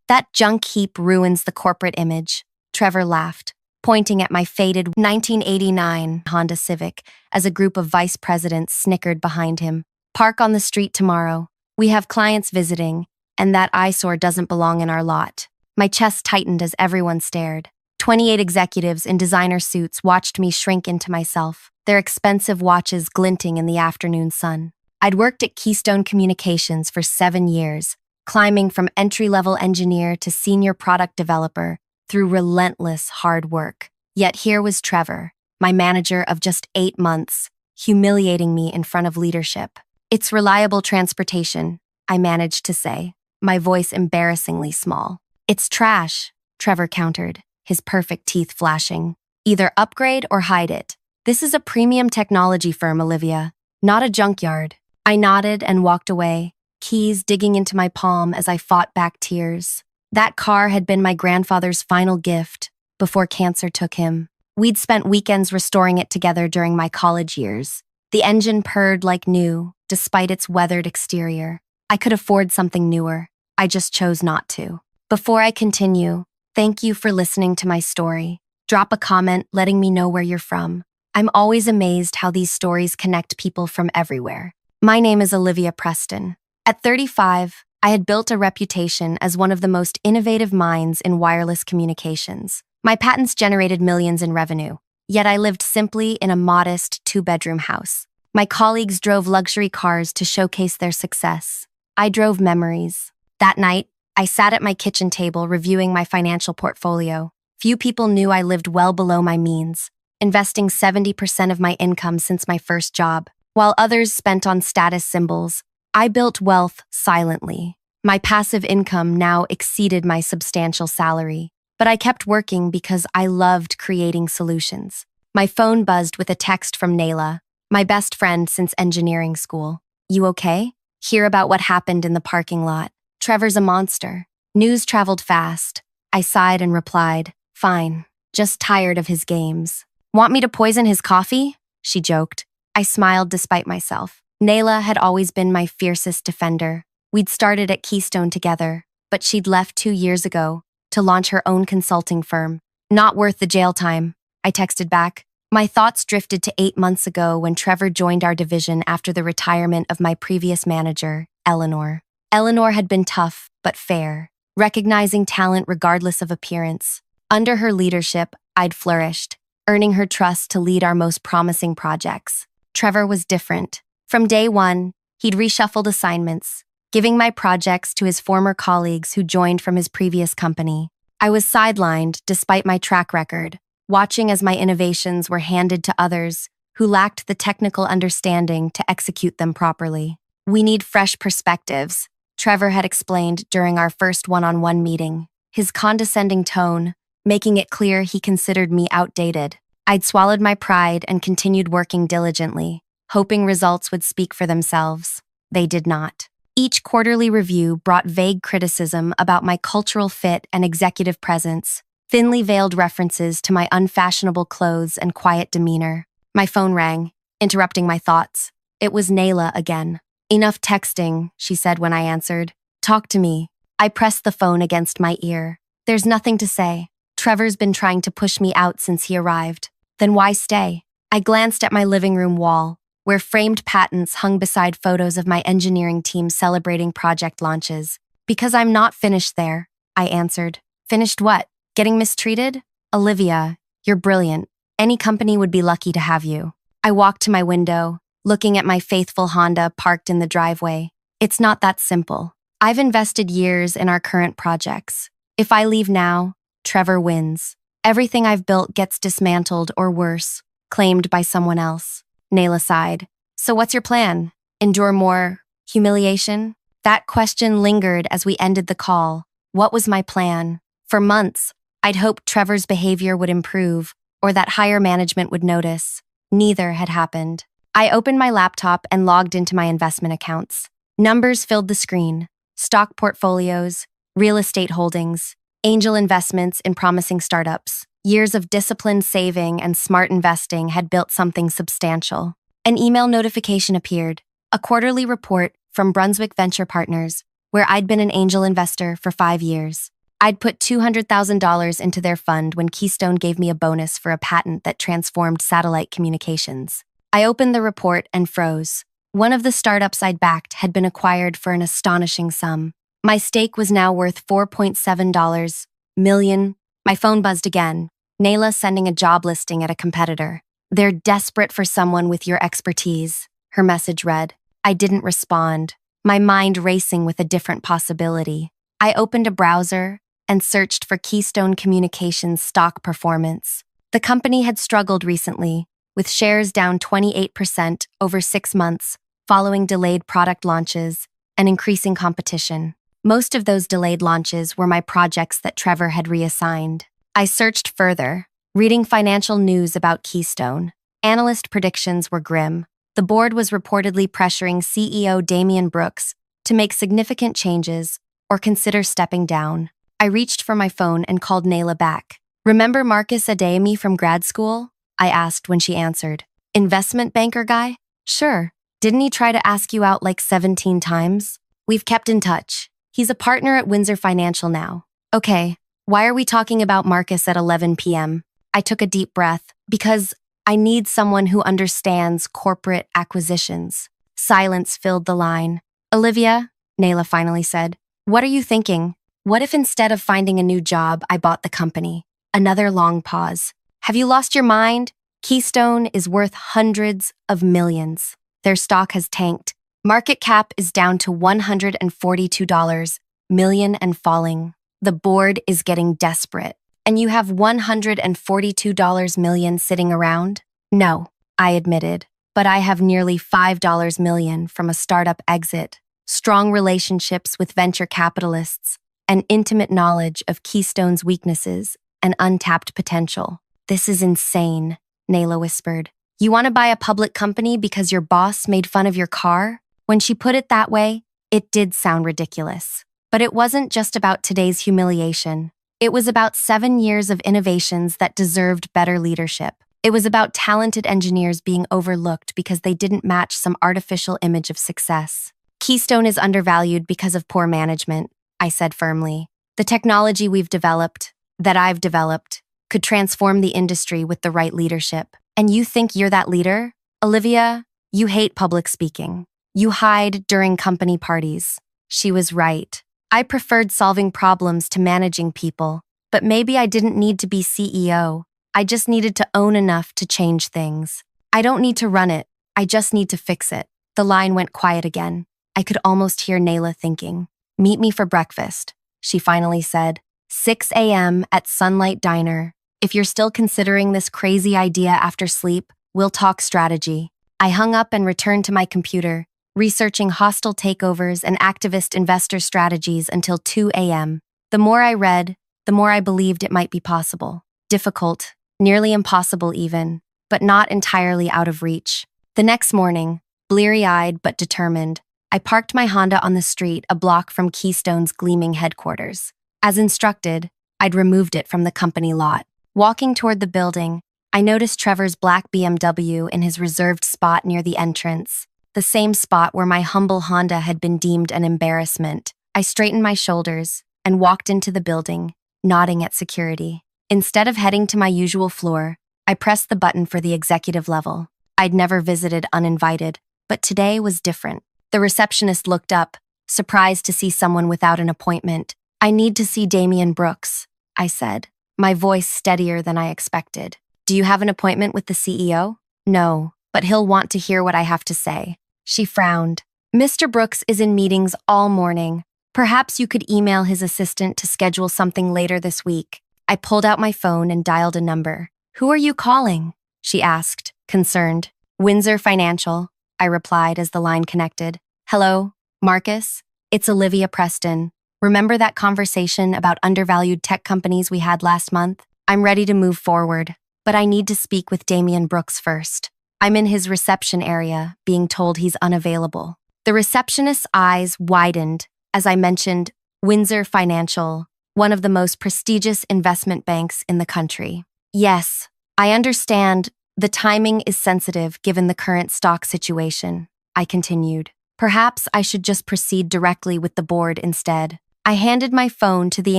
That junk heap ruins the corporate image. Trevor laughed, pointing at my faded 1989 Honda Civic as a group of vice presidents snickered behind him. Park on the street tomorrow. We have clients visiting, and that eyesore doesn't belong in our lot. My chest tightened as everyone stared. 28 executives in designer suits watched me shrink into myself, their expensive watches glinting in the afternoon sun. I'd worked at Keystone Communications for 7 years, climbing from entry-level engineer to senior product developer through relentless hard work. Yet here was Trevor, my manager of just 8 months, humiliating me in front of leadership. "It's reliable transportation," I managed to say, my voice embarrassingly small. "It's trash," Trevor countered, his perfect teeth flashing. "Either upgrade or hide it. This is a premium technology firm, Olivia, not a junkyard." I nodded and walked away, keys digging into my palm as I fought back tears. That car had been my grandfather's final gift before cancer took him. We'd spent weekends restoring it together during my college years. The engine purred like new, despite its weathered exterior. I could afford something newer. I just chose not to. Before I continue, thank you for listening to my story. Drop a comment letting me know where you're from. I'm always amazed how these stories connect people from everywhere. My name is Olivia Preston. At 35, I had built a reputation as one of the most innovative minds in wireless communications. My patents generated millions in revenue, yet I lived simply in a modest 2-bedroom house. My colleagues drove luxury cars to showcase their success. I drove memories. That night, I sat at my kitchen table reviewing my financial portfolio. Few people knew I lived well below my means, investing 70% of my income since my first job. While others spent on status symbols, I built wealth silently. My passive income now exceeded my substantial salary, but I kept working because I loved creating solutions. My phone buzzed with a text from Nayla, my best friend since engineering school. "You okay? Hear about what happened in the parking lot. Trevor's a monster." News traveled fast. I sighed and replied, "Fine, just tired of his games." "Want me to poison his coffee?" she joked. I smiled despite myself. Nayla had always been my fiercest defender. We'd started at Keystone together, but she'd left 2 years ago to launch her own consulting firm. "Not worth the jail time," I texted back. My thoughts drifted to 8 months ago when Trevor joined our division after the retirement of my previous manager, Eleanor. Eleanor had been tough, but fair, recognizing talent regardless of appearance. Under her leadership, I'd flourished, earning her trust to lead our most promising projects. Trevor was different. From day one, he'd reshuffled assignments, giving my projects to his former colleagues who joined from his previous company. I was sidelined despite my track record, watching as my innovations were handed to others who lacked the technical understanding to execute them properly. "We need fresh perspectives," Trevor had explained during our first one-on-one meeting, his condescending tone making it clear he considered me outdated. I'd swallowed my pride and continued working diligently, hoping results would speak for themselves. They did not. Each quarterly review brought vague criticism about my cultural fit and executive presence, thinly veiled references to my unfashionable clothes and quiet demeanor. My phone rang, interrupting my thoughts. It was Nayla again. "Enough texting," she said when I answered. "Talk to me." I pressed the phone against my ear. "There's nothing to say. Trevor's been trying to push me out since he arrived." "Then why stay?" I glanced at my living room wall, where framed patents hung beside photos of my engineering team celebrating project launches. "Because I'm not finished there," I answered. "Finished what? Getting mistreated?" "Olivia, you're brilliant. Any company would be lucky to have you." I walked to my window, looking at my faithful Honda parked in the driveway. "It's not that simple. I've invested years in our current projects. If I leave now, Trevor wins. Everything I've built gets dismantled or worse, claimed by someone else." Nayla sighed. "So what's your plan? Endure more humiliation?" That question lingered as we ended the call. What was my plan? For months, I'd hoped Trevor's behavior would improve or that higher management would notice. Neither had happened. I opened my laptop and logged into my investment accounts. Numbers filled the screen. Stock portfolios, real estate holdings, angel investments in promising startups. Years of disciplined saving and smart investing had built something substantial. An email notification appeared, a quarterly report from Brunswick Venture Partners, where I'd been an angel investor for 5 years. I'd put $200,000 into their fund when Keystone gave me a bonus for a patent that transformed satellite communications. I opened the report and froze. One of the startups I'd backed had been acquired for an astonishing sum. My stake was now worth $4.7 million. My phone buzzed again. Nayla sending a job listing at a competitor. They're desperate for someone with your expertise, her message read. I didn't respond, my mind racing with a different possibility. I opened a browser and searched for Keystone Communications stock performance. The company had struggled recently, with shares down 28% over 6 months, following delayed product launches and increasing competition. Most of those delayed launches were my projects that Trevor had reassigned. I searched further, reading financial news about Keystone. Analyst predictions were grim. The board was reportedly pressuring CEO Damian Brooks to make significant changes or consider stepping down. I reached for my phone and called Nayla back. Remember Marcus Adeyemi from grad school? I asked when she answered. Investment banker guy? Sure. Didn't he try to ask you out like 17 times? We've kept in touch. He's a partner at Windsor Financial now. Okay, why are we talking about Marcus at 11 p.m.? I took a deep breath because I need someone who understands corporate acquisitions. Silence filled the line. Olivia, Nayla finally said, what are you thinking? What if instead of finding a new job, I bought the company? Another long pause. Have you lost your mind? Keystone is worth hundreds of millions. Their stock has tanked. Market cap is down to $142 million and falling. The board is getting desperate. And you have $142 million sitting around? No, I admitted, but I have nearly $5 million from a startup exit, strong relationships with venture capitalists, and intimate knowledge of Keystone's weaknesses and untapped potential. This is insane, Nayla whispered. You want to buy a public company because your boss made fun of your car? When she put it that way, it did sound ridiculous. But it wasn't just about today's humiliation. It was about 7 years of innovations that deserved better leadership. It was about talented engineers being overlooked because they didn't match some artificial image of success. Keystone is undervalued because of poor management, I said firmly. The technology that I've developed, could transform the industry with the right leadership. And you think you're that leader? Olivia, you hate public speaking. You hide during company parties. She was right. I preferred solving problems to managing people, but maybe I didn't need to be CEO. I just needed to own enough to change things. I don't need to run it. I just need to fix it. The line went quiet again. I could almost hear Nayla thinking. Meet me for breakfast, she finally said. 6 a.m. at Sunlight Diner. If you're still considering this crazy idea after sleep, we'll talk strategy. I hung up and returned to my computer, researching hostile takeovers and activist investor strategies until 2 a.m. The more I read, the more I believed it might be possible. Difficult, nearly impossible even, but not entirely out of reach. The next morning, bleary-eyed but determined, I parked my Honda on the street a block from Keystone's gleaming headquarters. As instructed, I'd removed it from the company lot. Walking toward the building, I noticed Trevor's black BMW in his reserved spot near the entrance, the same spot where my humble Honda had been deemed an embarrassment. I straightened my shoulders and walked into the building, nodding at security. Instead of heading to my usual floor, I pressed the button for the executive level. I'd never visited uninvited, but today was different. The receptionist looked up, surprised to see someone without an appointment. I need to see Damian Brooks, I said, my voice steadier than I expected. Do you have an appointment with the CEO? No, but he'll want to hear what I have to say. She frowned. Mr. Brooks is in meetings all morning. Perhaps you could email his assistant to schedule something later this week. I pulled out my phone and dialed a number. Who are you calling? She asked, concerned. Windsor Financial, I replied as the line connected. Hello, Marcus? It's Olivia Preston. Remember that conversation about undervalued tech companies we had last month? I'm ready to move forward, but I need to speak with Damian Brooks first. I'm in his reception area, being told he's unavailable. The receptionist's eyes widened as I mentioned Windsor Financial, one of the most prestigious investment banks in the country. Yes, I understand the timing is sensitive given the current stock situation, I continued. Perhaps I should just proceed directly with the board instead. I handed my phone to the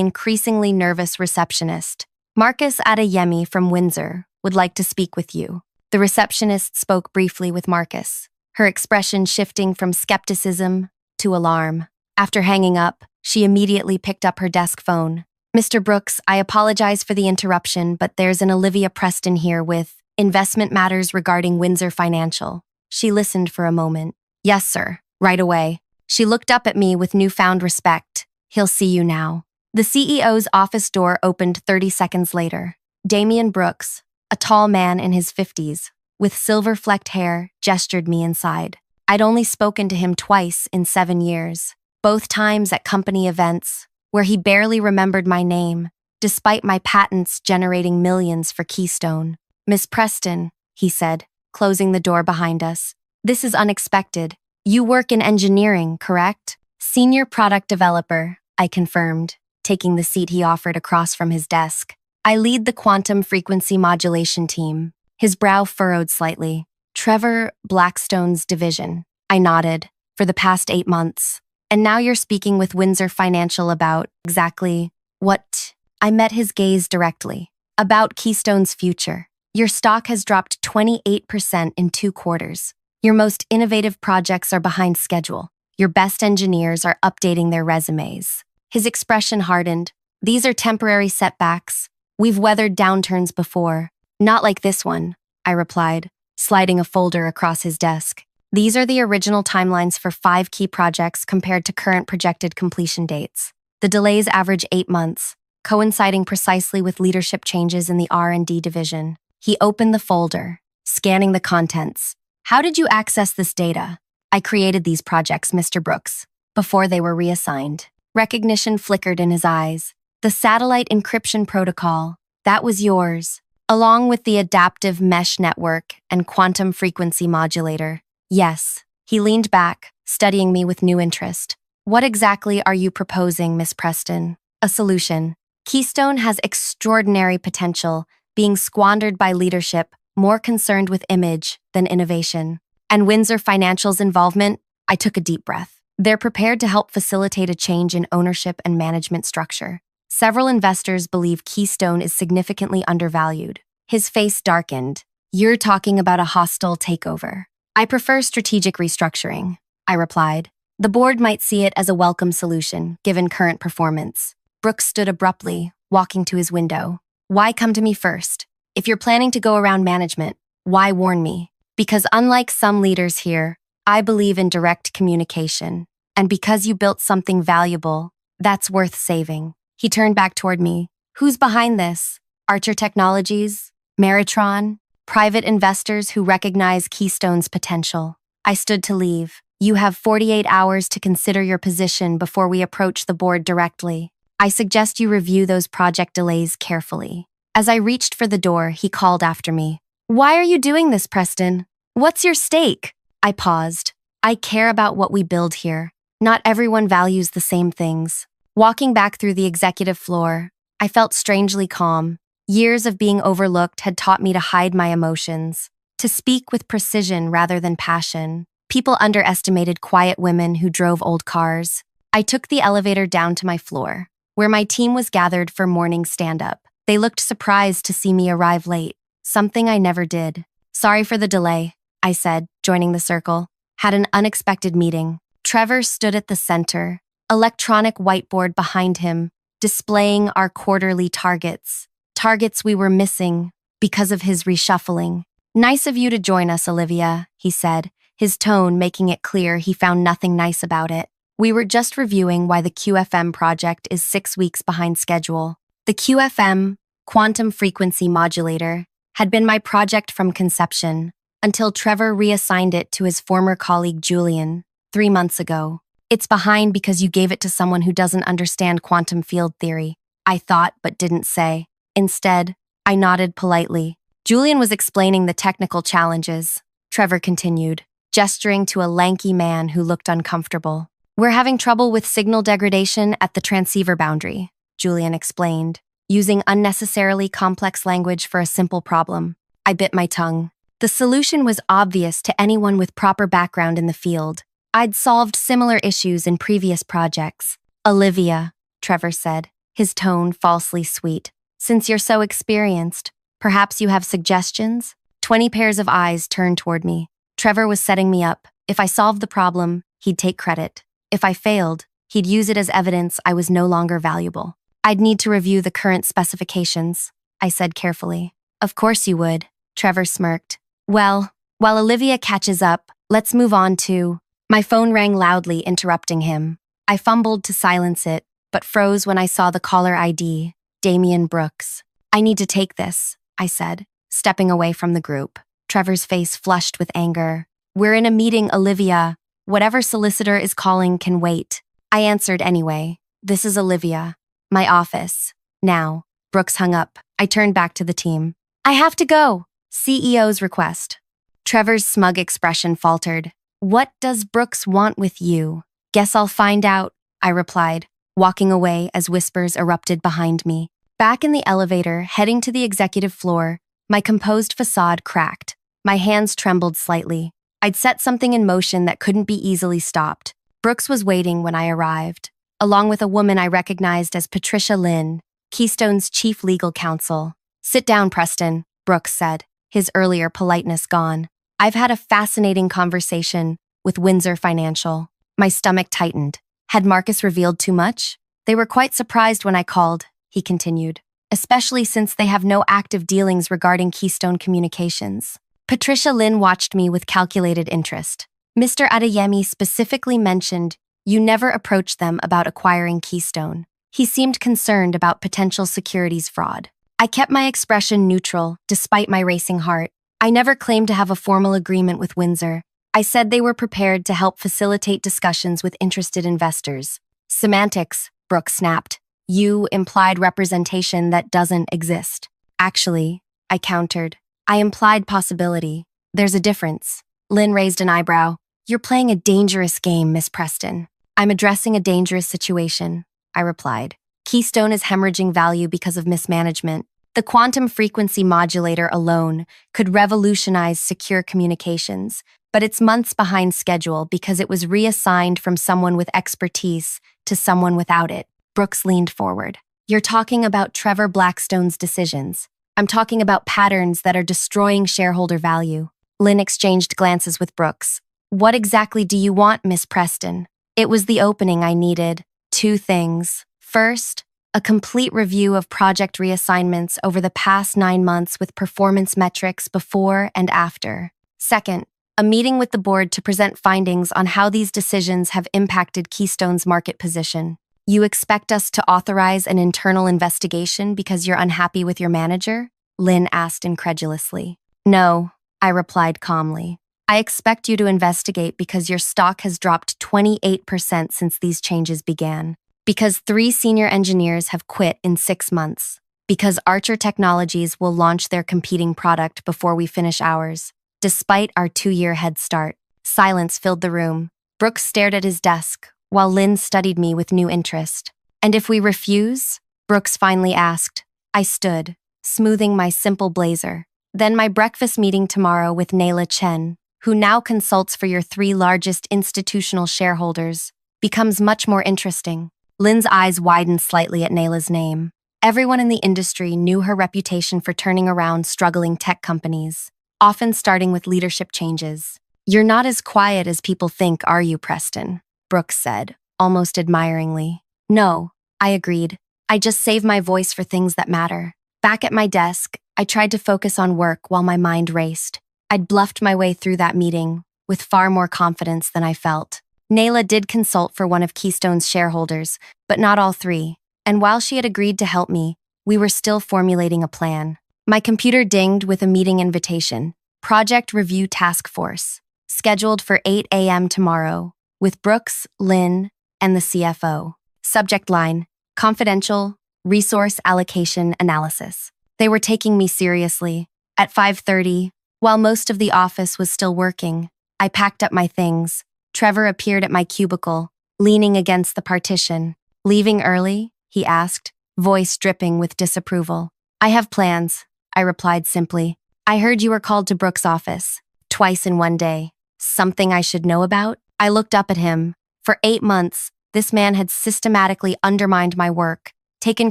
increasingly nervous receptionist. Marcus Adeyemi from Windsor would like to speak with you. The receptionist spoke briefly with Marcus, her expression shifting from skepticism to alarm. After hanging up, she immediately picked up her desk phone. Mr. Brooks, I apologize for the interruption, but there's an Olivia Preston here with investment matters regarding Windsor Financial. She listened for a moment. Yes, sir. Right away. She looked up at me with newfound respect. He'll see you now. The CEO's office door opened 30 seconds later. Damian Brooks, a tall man in his 50s, with silver-flecked hair, gestured me inside. I'd only spoken to him twice in 7 years, both times at company events, where he barely remembered my name, despite my patents generating millions for Keystone. Miss Preston, he said, closing the door behind us. This is unexpected. You work in engineering, correct? Senior product developer, I confirmed, taking the seat he offered across from his desk. I lead the quantum frequency modulation team. His brow furrowed slightly. Trevor Blackstone's division. I nodded. For the past 8 months. And now you're speaking with Windsor Financial about exactly what? I met his gaze directly. About Keystone's future. Your stock has dropped 28% in 2 quarters. Your most innovative projects are behind schedule. Your best engineers are updating their resumes. His expression hardened. These are temporary setbacks. We've weathered downturns before. Not like this one, I replied, sliding a folder across his desk. These are the original timelines for 5 key projects compared to current projected completion dates. The delays average 8 months, coinciding precisely with leadership changes in the R&D division. He opened the folder, scanning the contents. How did you access this data? I created these projects, Mr. Brooks, before they were reassigned. Recognition flickered in his eyes. The satellite encryption protocol, that was yours, along with the adaptive mesh network and quantum frequency modulator. Yes. He leaned back, studying me with new interest. What exactly are you proposing, Miss Preston? A solution. Keystone has extraordinary potential, being squandered by leadership more concerned with image than innovation. And Windsor Financial's involvement? I took a deep breath. They're prepared to help facilitate a change in ownership and management structure. Several investors believe Keystone is significantly undervalued. His face darkened. You're talking about a hostile takeover. I prefer strategic restructuring, I replied. The board might see it as a welcome solution, given current performance. Brooks stood abruptly, walking to his window. Why come to me first? If you're planning to go around management, why warn me? Because unlike some leaders here, I believe in direct communication. And because you built something valuable, that's worth saving. He turned back toward me. Who's behind this? Archer Technologies? Meritron? Private investors who recognize Keystone's potential. I stood to leave. You have 48 hours to consider your position before we approach the board directly. I suggest you review those project delays carefully. As I reached for the door, he called after me. Why are you doing this, Preston? What's your stake? I paused. I care about what we build here. Not everyone values the same things. Walking back through the executive floor, I felt strangely calm. Years of being overlooked had taught me to hide my emotions, to speak with precision rather than passion. People underestimated quiet women who drove old cars. I took the elevator down to my floor, where my team was gathered for morning stand-up. They looked surprised to see me arrive late, something I never did. Sorry for the delay, I said, joining the circle. Had an unexpected meeting. Trevor stood at the center, electronic whiteboard behind him, displaying our quarterly targets. Targets we were missing because of his reshuffling. Nice of you to join us, Olivia, he said, his tone making it clear he found nothing nice about it. We were just reviewing why the QFM project is 6 weeks behind schedule. The QFM, Quantum Frequency Modulator, had been my project from conception until Trevor reassigned it to his former colleague Julian 3 months ago. It's behind because you gave it to someone who doesn't understand quantum field theory, I thought but didn't say. Instead, I nodded politely. Julian was explaining the technical challenges. Trevor continued, gesturing to a lanky man who looked uncomfortable. We're having trouble with signal degradation at the transceiver boundary, Julian explained, using unnecessarily complex language for a simple problem. I bit my tongue. The solution was obvious to anyone with proper background in the field. I'd solved similar issues in previous projects. Olivia, Trevor said, his tone falsely sweet. Since you're so experienced, perhaps you have suggestions? 20 pairs of eyes turned toward me. Trevor was setting me up. If I solved the problem, he'd take credit. If I failed, he'd use it as evidence I was no longer valuable. I'd need to review the current specifications, I said carefully. Of course you would, Trevor smirked. Well, while Olivia catches up, let's move on to… My phone rang loudly, interrupting him. I fumbled to silence it, but froze when I saw the caller ID, Damian Brooks. I need to take this, I said, stepping away from the group. Trevor's face flushed with anger. We're in a meeting, Olivia. Whatever solicitor is calling can wait. I answered anyway. This is Olivia. My office. Now. Brooks hung up. I turned back to the team. I have to go. CEO's request. Trevor's smug expression faltered. What does Brooks want with you? Guess I'll find out, I replied, walking away as whispers erupted behind me. Back in the elevator, heading to the executive floor, my composed facade cracked. My hands trembled slightly. I'd set something in motion that couldn't be easily stopped. Brooks was waiting when I arrived, along with a woman I recognized as Patricia Lynn, Keystone's chief legal counsel. Sit down, Preston, Brooks said, his earlier politeness gone. I've had a fascinating conversation with Windsor Financial. My stomach tightened. Had Marcus revealed too much? They were quite surprised when I called, he continued, especially since they have no active dealings regarding Keystone Communications. Patricia Lynn watched me with calculated interest. Mr. Adeyemi specifically mentioned you never approached them about acquiring Keystone. He seemed concerned about potential securities fraud. I kept my expression neutral, despite my racing heart. I never claimed to have a formal agreement with Windsor. I said they were prepared to help facilitate discussions with interested investors. Semantics, Brooks snapped. You implied representation that doesn't exist. Actually, I countered. I implied possibility. There's a difference. Lynn raised an eyebrow. You're playing a dangerous game, Miss Preston. I'm addressing a dangerous situation, I replied. Keystone is hemorrhaging value because of mismanagement. The quantum frequency modulator alone could revolutionize secure communications, but it's months behind schedule because it was reassigned from someone with expertise to someone without it. Brooks leaned forward. You're talking about Trevor Blackstone's decisions. I'm talking about patterns that are destroying shareholder value. Lynn exchanged glances with Brooks. What exactly do you want, Miss Preston? It was the opening I needed. 2 things. First, a complete review of project reassignments over the past 9 months with performance metrics before and after. Second, a meeting with the board to present findings on how these decisions have impacted Keystone's market position. You expect us to authorize an internal investigation because you're unhappy with your manager? Lynn asked incredulously. No, I replied calmly. I expect you to investigate because your stock has dropped 28% since these changes began. Because 3 senior engineers have quit in 6 months. Because Archer Technologies will launch their competing product before we finish ours. Despite our 2-year head start, silence filled the room. Brooks stared at his desk, while Lynn studied me with new interest. And if we refuse? Brooks finally asked. I stood, smoothing my simple blazer. Then my breakfast meeting tomorrow with Nayla Chen, who now consults for your 3 largest institutional shareholders, becomes much more interesting. Lynn's eyes widened slightly at Nayla's name. Everyone in the industry knew her reputation for turning around struggling tech companies, often starting with leadership changes. You're not as quiet as people think, are you, Preston? Brooks said, almost admiringly. No, I agreed. I just save my voice for things that matter. Back at my desk, I tried to focus on work while my mind raced. I'd bluffed my way through that meeting with far more confidence than I felt. Nayla did consult for one of Keystone's shareholders, but not all 3. And while she had agreed to help me, we were still formulating a plan. My computer dinged with a meeting invitation. Project Review Task Force, scheduled for 8 a.m. tomorrow, with Brooks, Lynn, and the CFO. Subject line, confidential, resource allocation analysis. They were taking me seriously. At 5:30, while most of the office was still working, I packed up my things. Trevor appeared at my cubicle, leaning against the partition. Leaving early? He asked, voice dripping with disapproval. I have plans, I replied simply. I heard you were called to Brooks' office, twice in one day. Something I should know about? I looked up at him. For 8 months, This man had systematically undermined my work, taken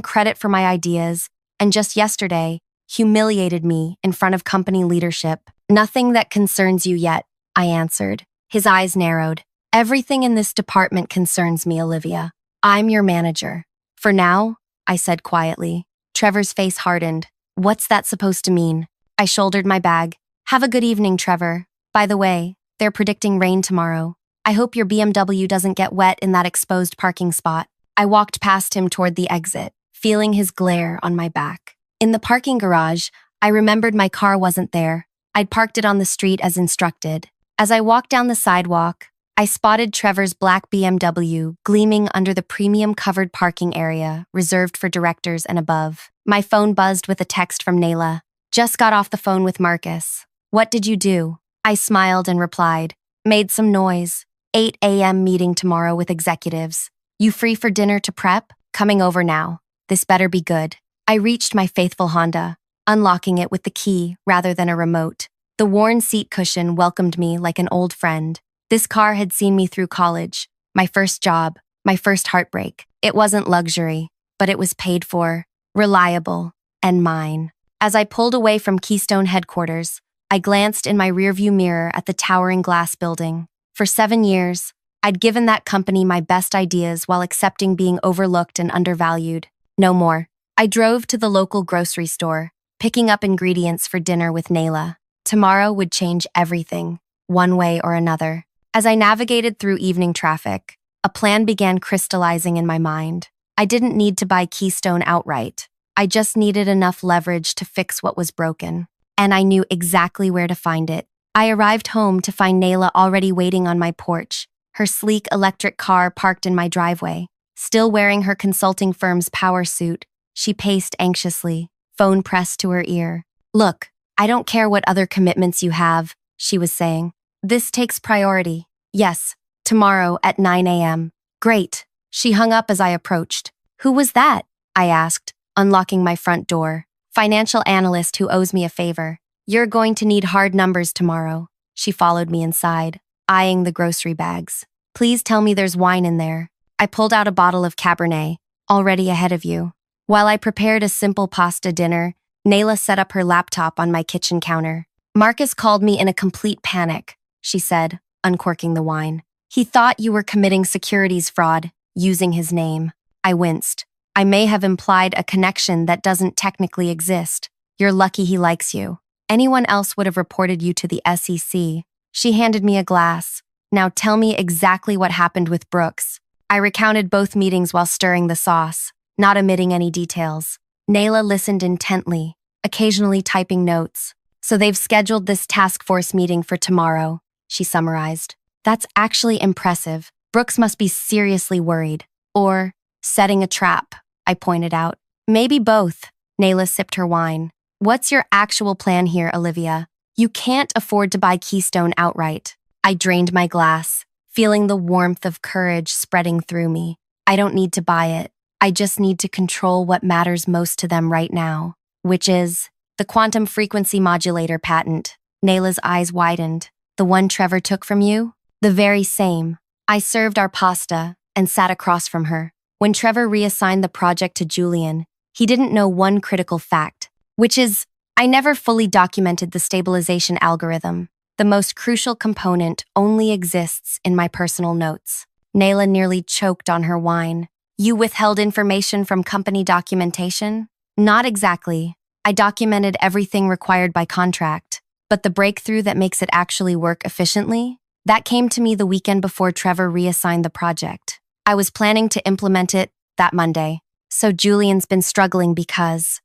credit for my ideas, and just yesterday, humiliated me in front of company leadership. Nothing that concerns you yet, I answered. His eyes narrowed. Everything in this department concerns me, Olivia. I'm your manager. For now, I said quietly. Trevor's face hardened. What's that supposed to mean? I shouldered my bag. Have a good evening, Trevor. By the way, they're predicting rain tomorrow. I hope your BMW doesn't get wet in that exposed parking spot. I walked past him toward the exit, feeling his glare on my back. In the parking garage, I remembered my car wasn't there. I'd parked it on the street as instructed. As I walked down the sidewalk, I spotted Trevor's black BMW gleaming under the premium-covered parking area reserved for directors and above. My phone buzzed with a text from Nayla. Just got off the phone with Marcus. What did you do? I smiled and replied. Made some noise. 8 a.m. meeting tomorrow with executives. You free for dinner to prep? Coming over now. This better be good. I reached my faithful Honda, unlocking it with the key rather than a remote. The worn seat cushion welcomed me like an old friend. This car had seen me through college, my first job, my first heartbreak. It wasn't luxury, but it was paid for, reliable, and mine. As I pulled away from Keystone headquarters, I glanced in my rearview mirror at the towering glass building. For 7 years, I'd given that company my best ideas while accepting being overlooked and undervalued. No more. I drove to the local grocery store, picking up ingredients for dinner with Nayla. Tomorrow would change everything, one way or another. As I navigated through evening traffic, a plan began crystallizing in my mind. I didn't need to buy Keystone outright. I just needed enough leverage to fix what was broken. And I knew exactly where to find it. I arrived home to find Nayla already waiting on my porch, her sleek electric car parked in my driveway. Still wearing her consulting firm's power suit, she paced anxiously, phone pressed to her ear. Look, I don't care what other commitments you have, she was saying. This takes priority. Yes, tomorrow at 9 a.m. Great. She hung up as I approached. Who was that? I asked, unlocking my front door. Financial analyst who owes me a favor. You're going to need hard numbers tomorrow. She followed me inside, eyeing the grocery bags. Please tell me there's wine in there. I pulled out a bottle of Cabernet, already ahead of you. While I prepared a simple pasta dinner, Nayla set up her laptop on my kitchen counter. Marcus called me in a complete panic, she said, uncorking the wine. He thought you were committing securities fraud, using his name. I winced. I may have implied a connection that doesn't technically exist. You're lucky he likes you. Anyone else would have reported you to the SEC. She handed me a glass. Now tell me exactly what happened with Brooks. I recounted both meetings while stirring the sauce, not omitting any details. Nayla listened intently, occasionally typing notes. So they've scheduled this task force meeting for tomorrow, she summarized. That's actually impressive. Brooks must be seriously worried. Or setting a trap, I pointed out. Maybe both. Nayla sipped her wine. What's your actual plan here, Olivia? You can't afford to buy Keystone outright. I drained my glass, feeling the warmth of courage spreading through me. I don't need to buy it. I just need to control what matters most to them right now, which is the quantum frequency modulator patent. Nayla's eyes widened. The one Trevor took from you? The very same. I served our pasta and sat across from her. When Trevor reassigned the project to Julian, he didn't know one critical fact, which is, I never fully documented the stabilization algorithm. The most crucial component only exists in my personal notes. Nayla nearly choked on her wine. You withheld information from company documentation? Not exactly. I documented everything required by contract. But the breakthrough that makes it actually work efficiently? That came to me the weekend before Trevor reassigned the project. I was planning to implement it that Monday. So Julian's been struggling because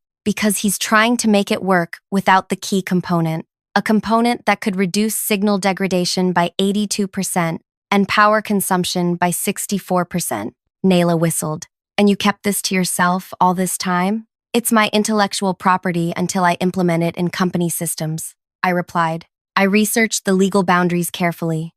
he's trying to make it work without the key component, a component that could reduce signal degradation by 82% and power consumption by 64%. Nayla whistled. And you kept this to yourself all this time? It's my intellectual property until I implement it in company systems, I replied. I researched the legal boundaries carefully.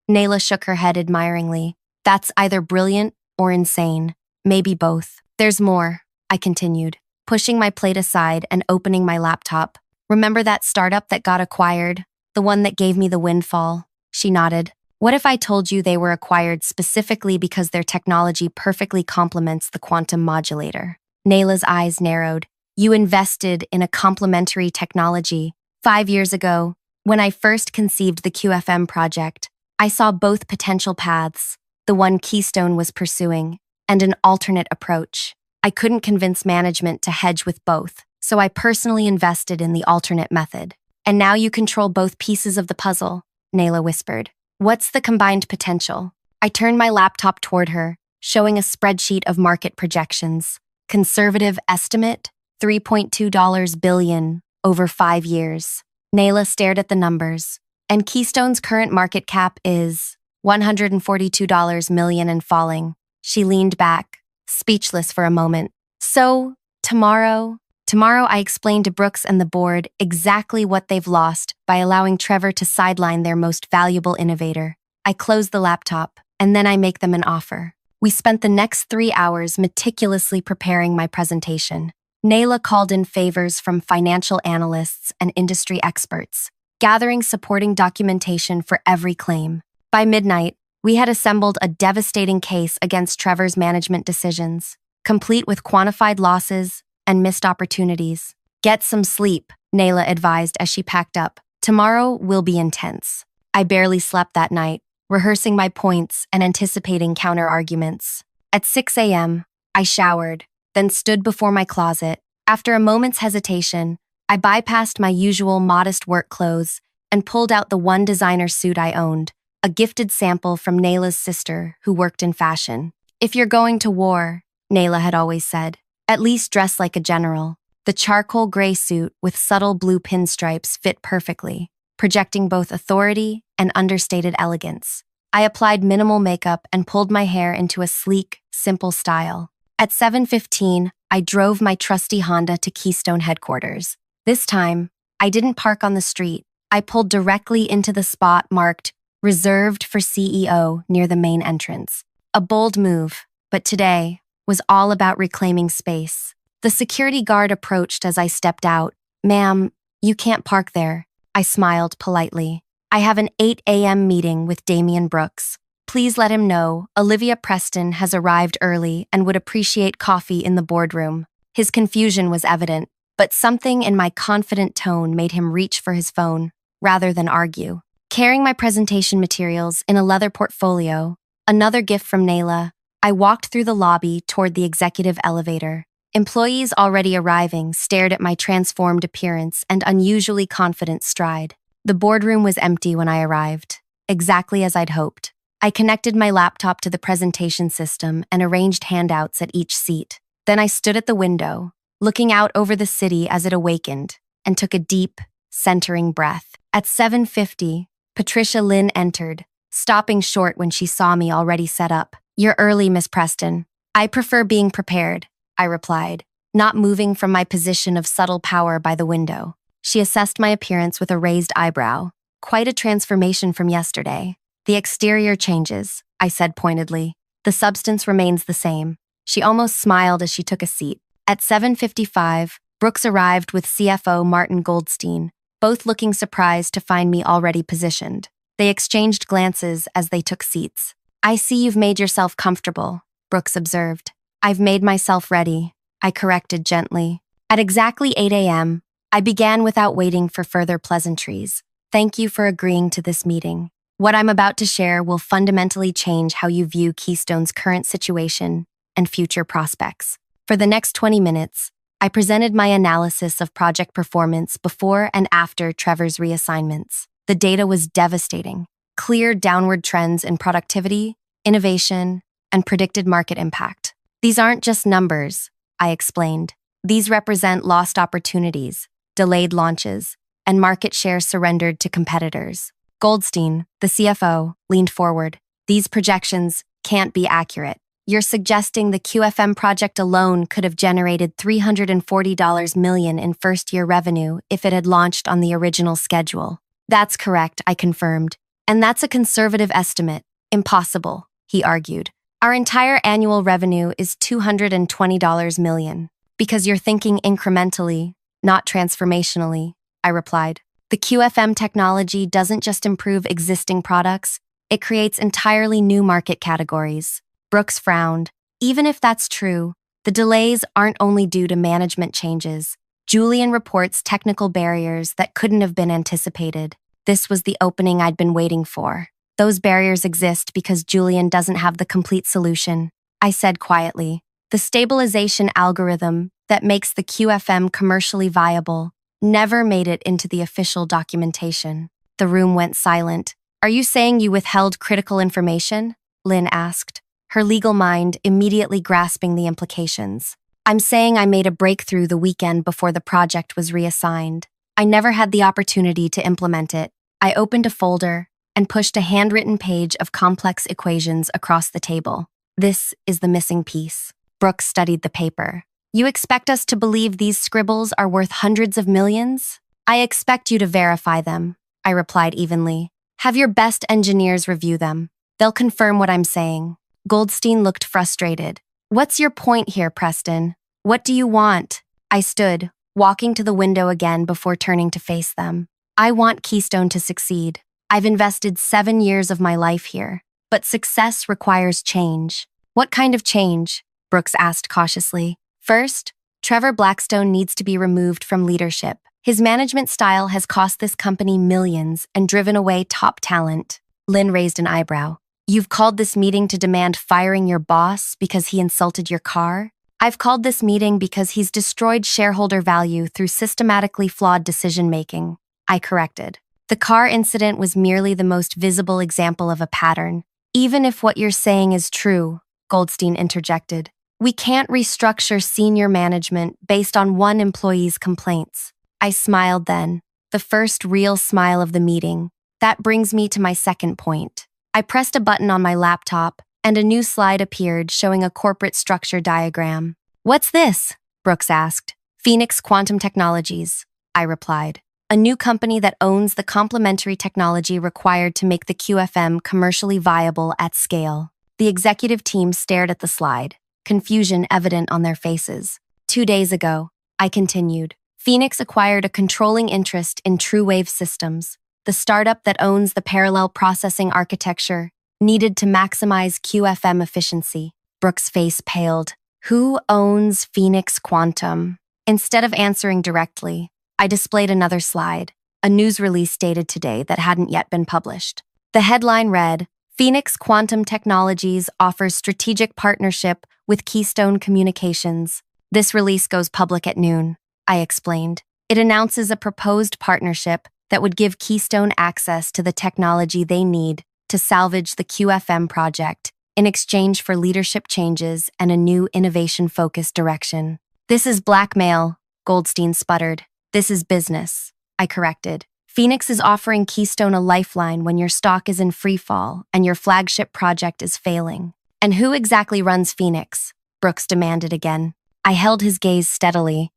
Nayla shook her head admiringly. That's either brilliant or insane. Maybe both. There's more, I continued, pushing my plate aside and opening my laptop. Remember that startup that got acquired? The one that gave me the windfall? She nodded. What if I told you they were acquired specifically because their technology perfectly complements the quantum modulator? Nayla's eyes narrowed. You invested in a complementary technology. 5 years ago, when I first conceived the QFM project, I saw both potential paths, the one Keystone was pursuing, and an alternate approach. I couldn't convince management to hedge with both, so I personally invested in the alternate method. And now you control both pieces of the puzzle, Nayla whispered. What's the combined potential? I turned my laptop toward her, showing a spreadsheet of market projections. Conservative estimate, $3.2 billion over 5 years. Nayla stared at the numbers. And Keystone's current market cap is $142 million and falling. She leaned back, speechless for a moment. So, tomorrow I explained to Brooks and the board exactly what they've lost by allowing Trevor to sideline their most valuable innovator. I close the laptop, and then I make them an offer. We spent the next 3 hours meticulously preparing my presentation. Nayla called in favors from financial analysts and industry experts, gathering supporting documentation for every claim. By midnight, we had assembled a devastating case against Trevor's management decisions, complete with quantified losses and missed opportunities. Get some sleep, Nayla advised as she packed up. Tomorrow will be intense. I barely slept that night, rehearsing my points and anticipating counter-arguments. At 6 a.m., I showered, then stood before my closet. After a moment's hesitation, I bypassed my usual modest work clothes and pulled out the one designer suit I owned, a gifted sample from Nayla's sister who worked in fashion. If you're going to war, Nayla had always said, at least dress like a general. The charcoal gray suit with subtle blue pinstripes fit perfectly, projecting both authority and understated elegance. I applied minimal makeup and pulled my hair into a sleek, simple style. At 7:15, I drove my trusty Honda to Keystone headquarters. This time, I didn't park on the street. I pulled directly into the spot marked "Reserved for CEO" near the main entrance. A bold move, but today was all about reclaiming space. The security guard approached as I stepped out. Ma'am, you can't park there. I smiled politely. I have an 8 a.m. meeting with Damian Brooks. Please let him know Olivia Preston has arrived early and would appreciate coffee in the boardroom. His confusion was evident, but something in my confident tone made him reach for his phone, rather than argue. Carrying my presentation materials in a leather portfolio, another gift from Nayla, I walked through the lobby toward the executive elevator. Employees already arriving stared at my transformed appearance and unusually confident stride. The boardroom was empty when I arrived, exactly as I'd hoped. I connected my laptop to the presentation system and arranged handouts at each seat. Then I stood at the window, looking out over the city as it awakened, and took a deep, centering breath. At 7:50, Patricia Lynn entered, stopping short when she saw me already set up. You're early, Miss Preston. I prefer being prepared, I replied, not moving from my position of subtle power by the window. She assessed my appearance with a raised eyebrow. Quite a transformation from yesterday. The exterior changes, I said pointedly. The substance remains the same. She almost smiled as she took a seat. At 7:55, Brooks arrived with CFO Martin Goldstein, both looking surprised to find me already positioned. They exchanged glances as they took seats. I see you've made yourself comfortable, Brooks observed. I've made myself ready, I corrected gently. At exactly 8 a.m., I began without waiting for further pleasantries. Thank you for agreeing to this meeting. What I'm about to share will fundamentally change how you view Keystone's current situation and future prospects. For the next 20 minutes, I presented my analysis of project performance before and after Trevor's reassignments. The data was devastating. Clear downward trends in productivity, innovation, and predicted market impact. These aren't just numbers, I explained. These represent lost opportunities, delayed launches, and market share surrendered to competitors. Goldstein, the CFO, leaned forward. These projections can't be accurate. You're suggesting the QFM project alone could have generated $340 million in first-year revenue if it had launched on the original schedule. That's correct, I confirmed. And that's a conservative estimate. Impossible, he argued. Our entire annual revenue is $220 million. Because you're thinking incrementally, not transformationally, I replied. The QFM technology doesn't just improve existing products, It creates entirely new market categories. Brooks frowned. Even if that's true, the delays aren't only due to management changes. Julian reports technical barriers that couldn't have been anticipated. This was the opening I'd been waiting for. Those barriers exist because Julian doesn't have the complete solution, I said quietly. The stabilization algorithm that makes the QFM commercially viable never made it into the official documentation. The room went silent. Are you saying you withheld critical information? Lynn asked, her legal mind immediately grasping the implications. I'm saying I made a breakthrough the weekend before the project was reassigned. I never had the opportunity to implement it. I opened a folder and pushed a handwritten page of complex equations across the table. This is the missing piece. Brooks studied the paper. You expect us to believe these scribbles are worth hundreds of millions? I expect you to verify them, I replied evenly. Have your best engineers review them. They'll confirm what I'm saying. Goldstein looked frustrated. What's your point here, Preston? What do you want? I stood, walking to the window again before turning to face them. I want Keystone to succeed. I've invested 7 years of my life here, but success requires change. What kind of change? Brooks asked cautiously. First, Trevor Blackstone needs to be removed from leadership. His management style has cost this company millions and driven away top talent. Lynn raised an eyebrow. You've called this meeting to demand firing your boss because he insulted your car? I've called this meeting because he's destroyed shareholder value through systematically flawed decision-making. I corrected. The car incident was merely the most visible example of a pattern. Even if what you're saying is true, Goldstein interjected, we can't restructure senior management based on one employee's complaints. I smiled then, the first real smile of the meeting. That brings me to my second point. I pressed a button on my laptop, and a new slide appeared showing a corporate structure diagram. What's this? Brooks asked. Phoenix Quantum Technologies, I replied. A new company that owns the complementary technology required to make the QFM commercially viable at scale. The executive team stared at the slide, confusion evident on their faces. 2 days ago, I continued, Phoenix acquired a controlling interest in TrueWave Systems, the startup that owns the parallel processing architecture needed to maximize QFM efficiency. Brooks' face paled. Who owns Phoenix Quantum? Instead of answering directly, I displayed another slide, a news release dated today that hadn't yet been published. The headline read, Phoenix Quantum Technologies offers strategic partnership with Keystone Communications. This release goes public at noon, I explained. It announces a proposed partnership that would give Keystone access to the technology they need to salvage the QFM project in exchange for leadership changes and a new innovation-focused direction. This is blackmail, Goldstein sputtered. This is business, I corrected. Phoenix is offering Keystone a lifeline when your stock is in free fall and your flagship project is failing. And who exactly runs Phoenix? Brooks demanded again. I held his gaze steadily.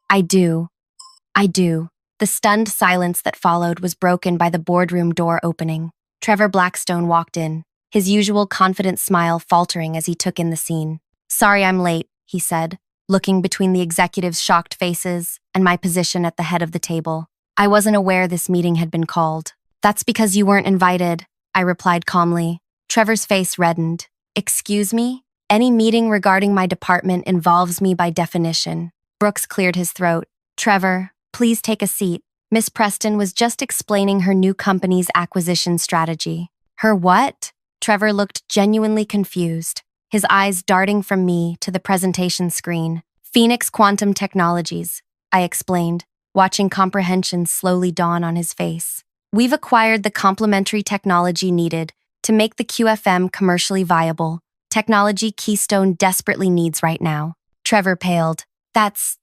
I do. The stunned silence that followed was broken by the boardroom door opening. Trevor Blackstone walked in, his usual confident smile faltering as he took in the scene. Sorry I'm late, he said, looking between the executives' shocked faces and my position at the head of the table. I wasn't aware this meeting had been called. That's because you weren't invited, I replied calmly. Trevor's face reddened. Excuse me? Any meeting regarding my department involves me by definition. Brooks cleared his throat. Trevor, please take a seat. Miss Preston was just explaining her new company's acquisition strategy. Her what? Trevor looked genuinely confused, his eyes darting from me to the presentation screen. Phoenix Quantum Technologies, I explained, watching comprehension slowly dawn on his face. We've acquired the complementary technology needed to make the QFM commercially viable, technology Keystone desperately needs right now. Trevor paled. That's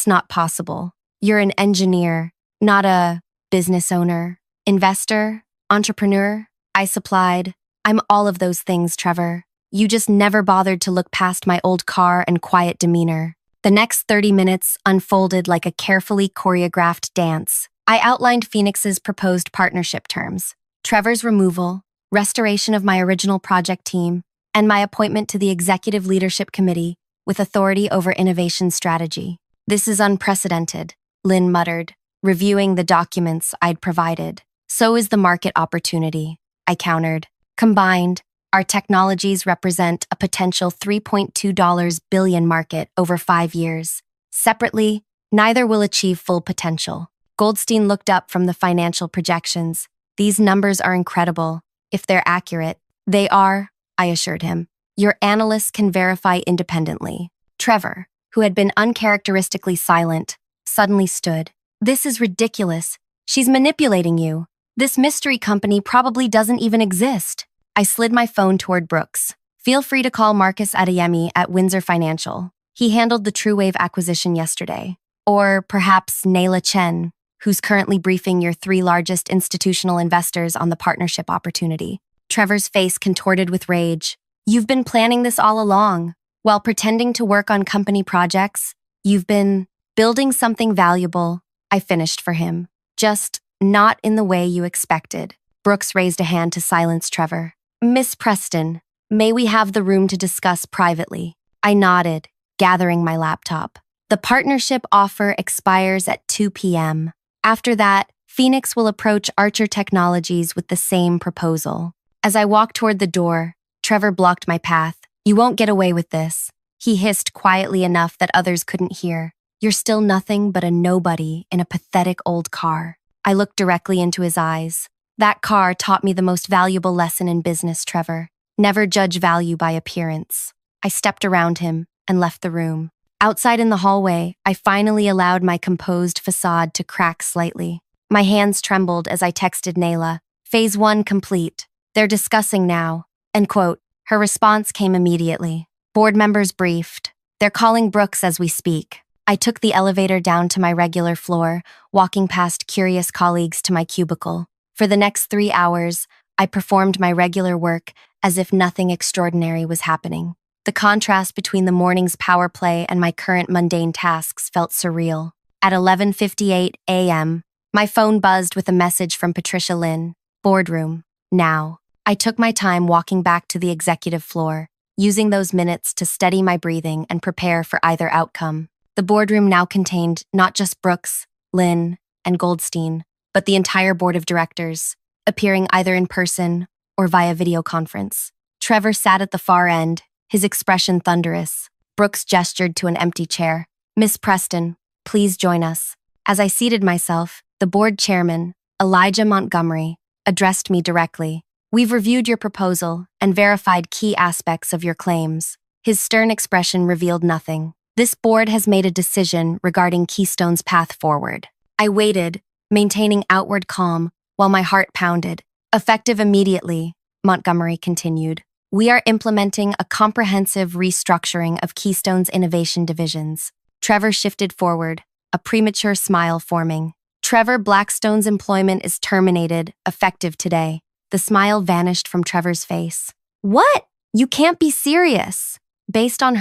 not possible. You're an engineer, not a business owner, investor, entrepreneur, I supplied. I'm all of those things, Trevor. You just never bothered to look past my old car and quiet demeanor. The next 30 minutes unfolded like a carefully choreographed dance. I outlined Phoenix's proposed partnership terms, Trevor's removal, restoration of my original project team, and my appointment to the Executive Leadership Committee with authority over innovation strategy. This is unprecedented, Lynn muttered, reviewing the documents I'd provided. So is the market opportunity, I countered. Combined, our technologies represent a potential $3.2 billion market over 5 years. Separately, neither will achieve full potential. Goldstein looked up from the financial projections. These numbers are incredible. If they're accurate, they are, I assured him. Your analysts can verify independently. Trevor, who had been uncharacteristically silent, suddenly stood. This is ridiculous. She's manipulating you. This mystery company probably doesn't even exist. I slid my phone toward Brooks. Feel free to call Marcus Adeyemi at Windsor Financial. He handled the TrueWave acquisition yesterday. Or perhaps Nayla Chen, who's currently briefing your 3 largest institutional investors on the partnership opportunity. Trevor's face contorted with rage. You've been planning this all along. While pretending to work on company projects, you've been building something valuable. I finished for him. Just not in the way you expected. Brooks raised a hand to silence Trevor. Miss Preston, may we have the room to discuss privately? I nodded, gathering my laptop. The partnership offer expires at 2 p.m. After that, Phoenix will approach Archer Technologies with the same proposal. As I walked toward the door, Trevor blocked my path. You won't get away with this. He hissed quietly enough that others couldn't hear. You're still nothing but a nobody in a pathetic old car. I looked directly into his eyes. That car taught me the most valuable lesson in business, Trevor. Never judge value by appearance. I stepped around him and left the room. Outside in the hallway, I finally allowed my composed facade to crack slightly. My hands trembled as I texted Nayla. Phase 1 complete. They're discussing now. End quote. Her response came immediately. Board members briefed. They're calling Brooks as we speak. I took the elevator down to my regular floor, walking past curious colleagues to my cubicle. For the next 3 hours, I performed my regular work as if nothing extraordinary was happening. The contrast between the morning's power play and my current mundane tasks felt surreal. At 11:58 a.m., my phone buzzed with a message from Patricia Lynn. Boardroom. Now. I took my time walking back to the executive floor, using those minutes to steady my breathing and prepare for either outcome. The boardroom now contained not just Brooks, Lynn, and Goldstein, but the entire board of directors, appearing either in person or via video conference. Trevor sat at the far end, his expression thunderous. Brooks gestured to an empty chair. Miss Preston, please join us. As I seated myself, the board chairman, Elijah Montgomery, addressed me directly. We've reviewed your proposal and verified key aspects of your claims. His stern expression revealed nothing. This board has made a decision regarding Keystone's path forward. I waited, maintaining outward calm, while my heart pounded. Effective immediately, Montgomery continued. We are implementing a comprehensive restructuring of Keystone's innovation divisions. Trevor shifted forward, a premature smile forming. Trevor Blackstone's employment is terminated, effective today. The smile vanished from Trevor's face. What? You can't be serious. Based on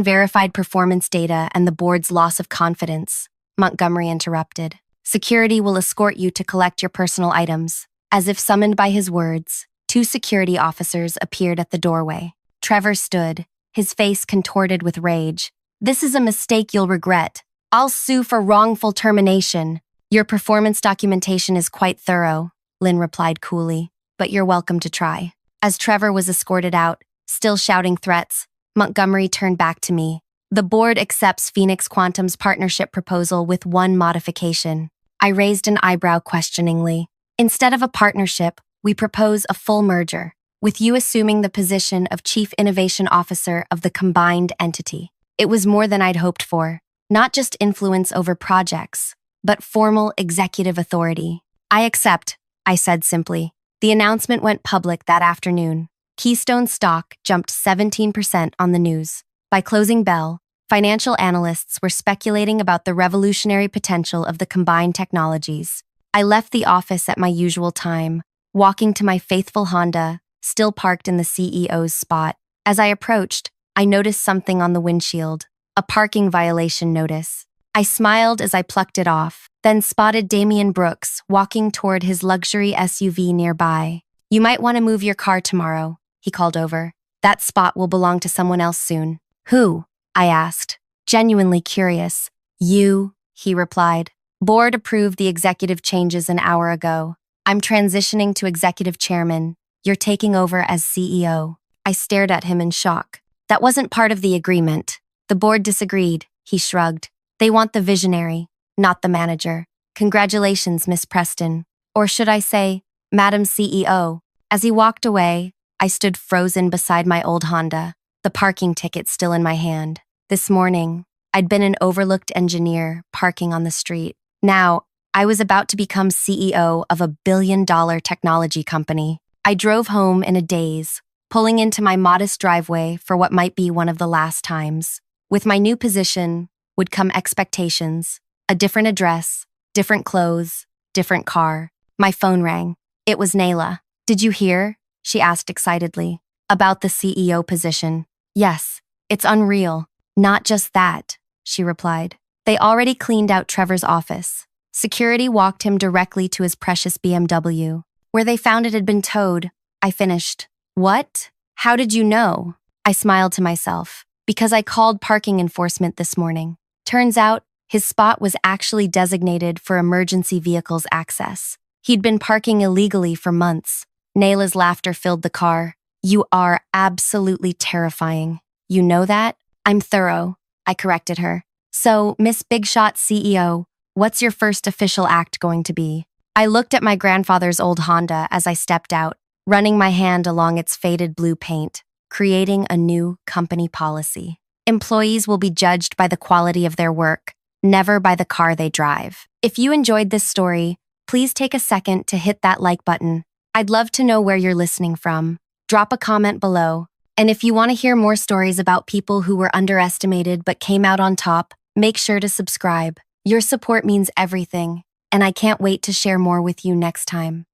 verified performance data and the board's loss of confidence, Montgomery interrupted. Security will escort you to collect your personal items. As if summoned by his words, 2 security officers appeared at the doorway. Trevor stood, his face contorted with rage. This is a mistake you'll regret. I'll sue for wrongful termination. Your performance documentation is quite thorough, Lynn replied coolly, but you're welcome to try. As Trevor was escorted out, still shouting threats, Montgomery turned back to me. The board accepts Phoenix Quantum's partnership proposal with one modification. I raised an eyebrow questioningly. Instead of a partnership, we propose a full merger, with you assuming the position of Chief Innovation Officer of the combined entity. It was more than I'd hoped for, not just influence over projects, but formal executive authority. I accept, I said simply. The announcement went public that afternoon. Keystone stock jumped 17% on the news. By closing bell, financial analysts were speculating about the revolutionary potential of the combined technologies. I left the office at my usual time, walking to my faithful Honda, still parked in the CEO's spot. As I approached, I noticed something on the windshield, a parking violation notice. I smiled as I plucked it off, then spotted Damian Brooks walking toward his luxury SUV nearby. You might want to move your car tomorrow, he called over. That spot will belong to someone else soon. Who? I asked, genuinely curious. You, he replied. Board approved the executive changes an hour ago. I'm transitioning to executive chairman. You're taking over as CEO. I stared at him in shock. That wasn't part of the agreement. The board disagreed, he shrugged. They want the visionary, not the manager. Congratulations, Miss Preston. Or should I say, Madam CEO. As he walked away, I stood frozen beside my old Honda, the parking ticket still in my hand. This morning, I'd been an overlooked engineer parking on the street. Now, I was about to become CEO of a billion-dollar technology company. I drove home in a daze, pulling into my modest driveway for what might be one of the last times. With my new position would come expectations, a different address, different clothes, different car. My phone rang. It was Nayla. Did you hear? She asked excitedly. About the CEO position. Yes, it's unreal. Not just that, she replied. They already cleaned out Trevor's office. Security walked him directly to his precious BMW. Where they found it had been towed. I finished. What? How did you know? I smiled to myself. Because I called parking enforcement this morning. Turns out, his spot was actually designated for emergency vehicles access. He'd been parking illegally for months. Nayla's laughter filled the car. You are absolutely terrifying. You know that? I'm thorough, I corrected her. So, Miss Big Shot CEO, what's your first official act going to be? I looked at my grandfather's old Honda as I stepped out, running my hand along its faded blue paint, creating a new company policy. Employees will be judged by the quality of their work, never by the car they drive. If you enjoyed this story, please take a second to hit that like button. I'd love to know where you're listening from. Drop a comment below. And if you want to hear more stories about people who were underestimated but came out on top, make sure to subscribe. Your support means everything, and I can't wait to share more with you next time.